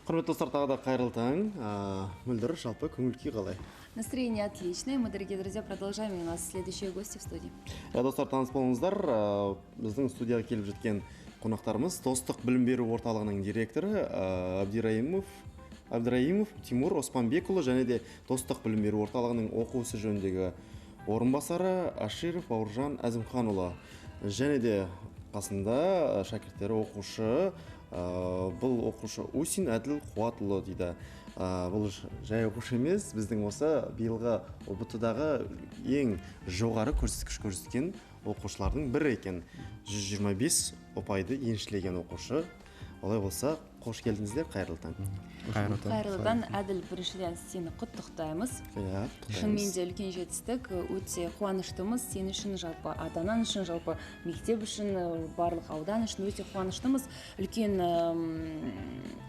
Құрметті достар, тағы да қайырлы таң. Мөлдір, жалпы көңіл-күй қалай? Настроение отличное. Мы, дорогие друзья, продолжаем. И у нас следующие гости в студии. Достар, таныс болыңыздар. Біздің студияға келіп жеткен қонақтарымыз Достық білім беру орталығының директоры Абдраимов Тимур Оспанбекұлы және де Достық білім беру орталығының оқу ісі жөніндегі орынбасары Аширов Бауыржан Әзімханұлы. Және де қасында шәкірттері оқушы, бұл оқушы Усин Әділ Қуатұлы дейді. Бұл жай оқушы емес, біздің осы биылғы ОБТ-дағы ең жоғары көрсеткіш көрсеткен оқушылардың бірі екен. 125 ұпайды еншілеген оқушы. Олай болса, қош келдіңіздер, қайырлы таң. Қайырлы таң. Әділ, біріншіден сені құттықтаймыз. Шынымен де үлкен жетістік, өте қуаныштымыз. Сен үшін, жалпы ата-анаң үшін, жалпы мектеп үшін, барлық аудан үшін өте қуаныштымыз. Үлкен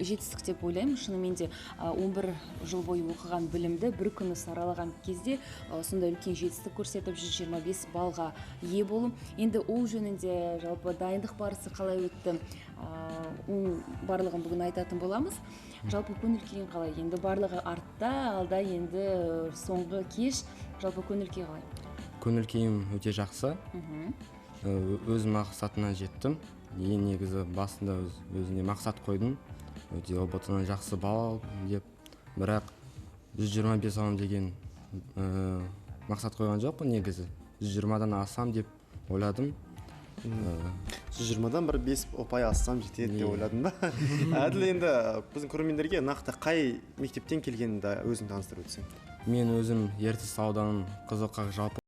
жетістік деп ойлаймын. Шынымен де 11 жыл бойы оқыған білімді бір күні саралаған кезде сонда үлкен жетістік көрсетіп 125 балға ие болу. Енді ол жөнінде жалпы дайындық барысы қалай өтті? Барлығын бүгін айтатын боламыз. Жалпы көңіл-күйің қалай? Енді барлығы артта, алда енді соңғы кеш. Жалпы көңіл-күй қалай? Көңіл-күйім өте жақсы. Өз мақсатына жеттім. Ең негізі басында өзіне мақсат қойдым. Өте ОБТ-нан жақсы балл алдым деп. Бірақ 125 алам деген мақсат қойған жоқпын негізі. 120-дан асам деп ойладым. 120-дан бір 5 ұпай ассам жетеді деп ойладым ба? Әділ, енді біздің көрермендерге нақты қай мектептен келгеніңді өзің таныстырып өтсең. Мен өзім Ертіс ауданының Қызылқақ жалпы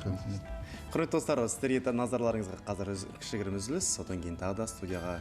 құрметті достар, сіздерге назарларыңызға қазір кішігірім үзіліс, содан кейін тағы да студияға